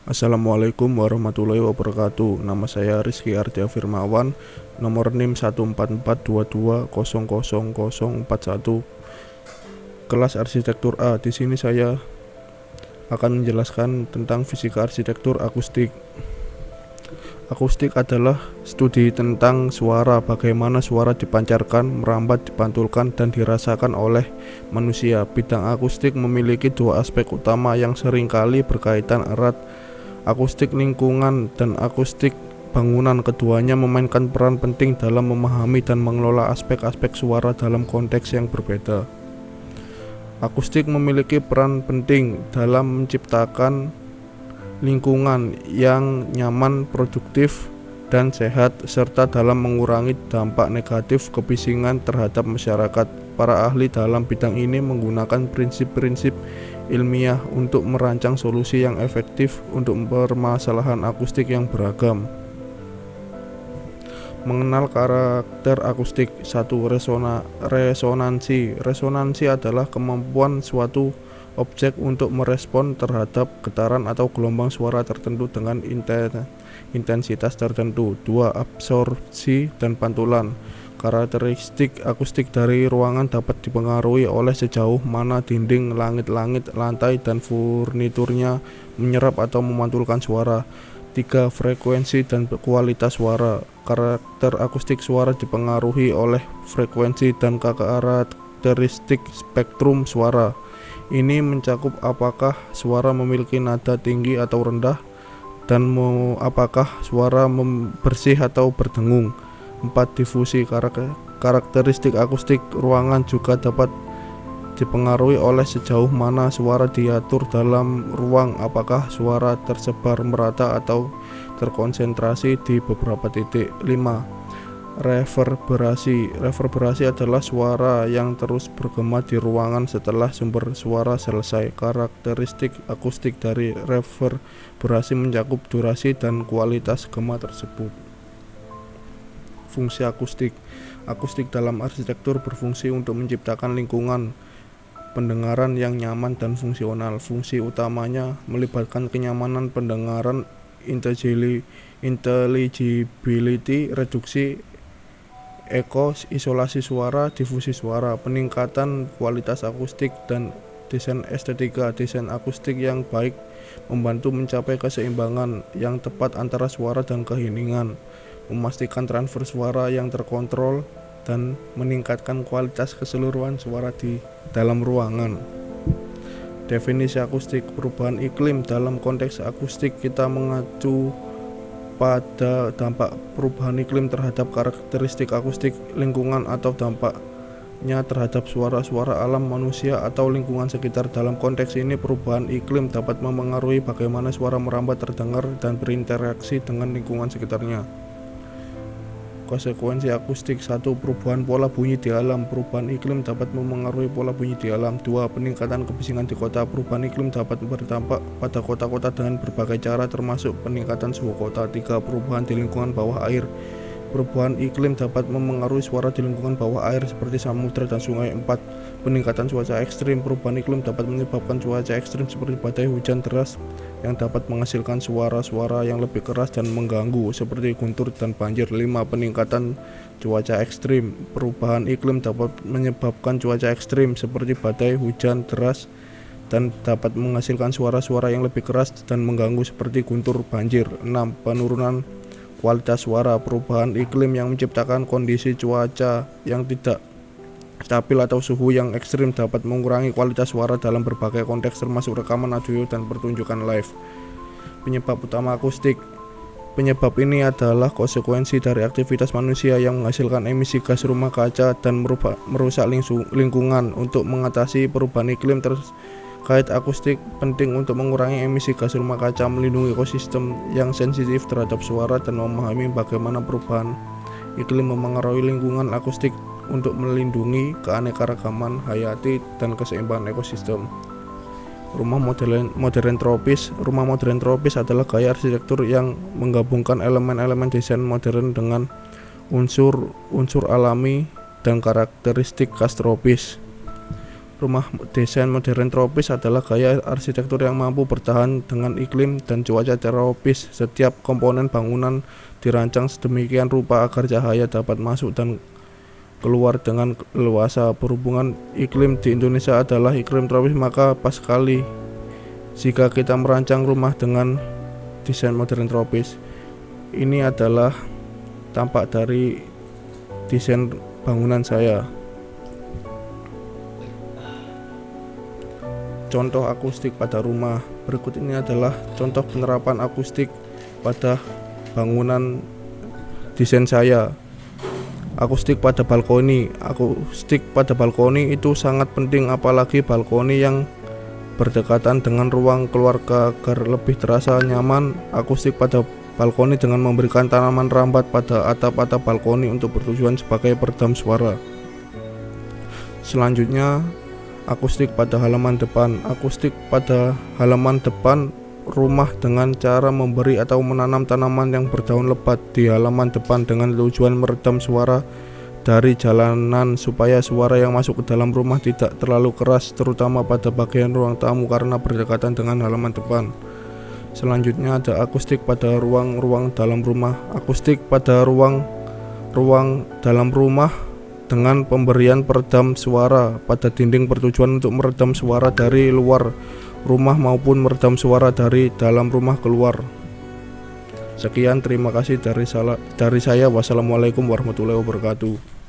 Assalamualaikum warahmatullahi wabarakatuh. Nama saya Rizky Ardia Firmawan, nomor NIM 14422200041. Kelas Arsitektur A. Di sini saya akan menjelaskan tentang fisika arsitektur akustik. Akustik adalah studi tentang suara, bagaimana suara dipancarkan, merambat, dipantulkan, dan dirasakan oleh manusia. Bidang akustik memiliki dua aspek utama yang seringkali berkaitan erat, akustik lingkungan dan akustik bangunan. Keduanya memainkan peran penting dalam memahami dan mengelola aspek-aspek suara dalam konteks yang berbeda. Akustik memiliki peran penting dalam menciptakan lingkungan yang nyaman, produktif, dan sehat, serta dalam mengurangi dampak negatif kebisingan terhadap masyarakat. Para ahli dalam bidang ini menggunakan prinsip-prinsip ilmiah untuk merancang solusi yang efektif untuk permasalahan akustik yang beragam. Mengenal karakter akustik. 1. Resonansi. Resonansi adalah kemampuan suatu objek untuk merespon terhadap getaran atau gelombang suara tertentu dengan intensitas tertentu. 2. Absorpsi dan pantulan. Karakteristik akustik dari ruangan dapat dipengaruhi oleh sejauh mana dinding, langit-langit, lantai, dan furniturnya menyerap atau memantulkan suara. 3. Frekuensi dan kualitas suara. Karakter akustik suara dipengaruhi oleh frekuensi dan karakteristik spektrum suara. Ini mencakup apakah suara memiliki nada tinggi atau rendah, dan apakah suara bersih atau berdengung. 4. Difusi. Karakteristik akustik ruangan juga dapat dipengaruhi oleh sejauh mana suara diatur dalam ruang, apakah suara tersebar merata atau terkonsentrasi di beberapa titik. 5. Reverberasi. Reverberasi adalah suara yang terus bergema di ruangan setelah sumber suara selesai. Karakteristik akustik dari reverberasi mencakup durasi dan kualitas gema tersebut. Fungsi akustik. Akustik dalam arsitektur berfungsi untuk menciptakan lingkungan pendengaran yang nyaman dan fungsional. Fungsi utamanya melibatkan kenyamanan pendengaran, intelligibility, reduksi eko, isolasi suara, difusi suara, peningkatan kualitas akustik, dan desain estetika. Desain akustik yang baik membantu mencapai keseimbangan yang tepat antara suara dan keheningan, memastikan transfer suara yang terkontrol, dan meningkatkan kualitas keseluruhan suara di dalam ruangan. Definisi akustik. Perubahan iklim. Dalam konteks akustik, kita mengacu pada dampak perubahan iklim terhadap karakteristik akustik lingkungan atau dampaknya terhadap suara-suara alam, manusia, atau lingkungan sekitar. Dalam konteks ini, perubahan iklim dapat memengaruhi bagaimana suara merambat, terdengar, dan berinteraksi dengan lingkungan sekitarnya. Konsekuensi akustik. 1. Perubahan pola bunyi di alam. Perubahan iklim dapat memengaruhi pola bunyi di alam. 2. Peningkatan kebisingan di kota. Perubahan iklim dapat berdampak pada kota-kota dengan berbagai cara, termasuk peningkatan suhu kota. 3. Perubahan di lingkungan bawah air. Perubahan iklim dapat memengaruhi suara di lingkungan bawah air seperti samudra dan sungai. 4. Peningkatan cuaca ekstrim. Perubahan iklim dapat menyebabkan cuaca ekstrim seperti badai, hujan deras, yang dapat menghasilkan suara-suara yang lebih keras dan mengganggu seperti guntur dan banjir. 5. Peningkatan cuaca ekstrim. Perubahan iklim dapat menyebabkan cuaca ekstrim seperti badai, hujan deras, dan dapat menghasilkan suara-suara yang lebih keras dan mengganggu seperti guntur, banjir. 6. Penurunan kualitas suara. Perubahan iklim yang menciptakan kondisi cuaca yang tidak stabil atau suhu yang ekstrim dapat mengurangi kualitas suara dalam berbagai konteks, termasuk rekaman audio dan pertunjukan live. Penyebab utama akustik. Penyebab ini adalah konsekuensi dari aktivitas manusia yang menghasilkan emisi gas rumah kaca dan merusak lingkungan. Untuk mengatasi perubahan iklim terkait akustik penting untuk mengurangi emisi gas rumah kaca, melindungi ekosistem yang sensitif terhadap suara, dan memahami bagaimana perubahan iklim memengaruhi lingkungan akustik untuk melindungi keanekaragaman hayati dan keseimbangan ekosistem. Rumah modern tropis. Rumah modern tropis adalah gaya arsitektur yang menggabungkan elemen-elemen desain modern dengan unsur alami dan karakteristik khas tropis. Rumah desain modern tropis adalah gaya arsitektur yang mampu bertahan dengan iklim dan cuaca tropis. Setiap komponen bangunan dirancang sedemikian rupa agar cahaya dapat masuk dan keluar dengan leluasa. Berhubungan iklim di Indonesia adalah iklim tropis, maka pas sekali jika kita merancang rumah dengan desain modern tropis. Ini adalah tampak dari desain bangunan saya. Contoh akustik pada rumah. Berikut ini adalah contoh penerapan akustik pada bangunan desain saya. Akustik pada balkoni. Akustik pada balkoni itu sangat penting, apalagi balkoni yang berdekatan dengan ruang keluarga agar lebih terasa nyaman. Akustik pada balkoni dengan memberikan tanaman rambat pada atap-atap balkoni untuk bertujuan sebagai peredam suara. Selanjutnya, akustik pada halaman depan. Akustik pada halaman depan rumah dengan cara memberi atau menanam tanaman yang berdaun lebat di halaman depan dengan tujuan meredam suara dari jalanan supaya suara yang masuk ke dalam rumah tidak terlalu keras, terutama pada bagian ruang tamu karena berdekatan dengan halaman depan. Selanjutnya ada akustik pada ruang-ruang dalam rumah. Akustik pada ruang-ruang dalam rumah dengan pemberian peredam suara pada dinding bertujuan untuk meredam suara dari luar rumah maupun meredam suara dari dalam rumah keluar. Sekian, terima kasih dari saya. Wassalamualaikum warahmatullahi wabarakatuh.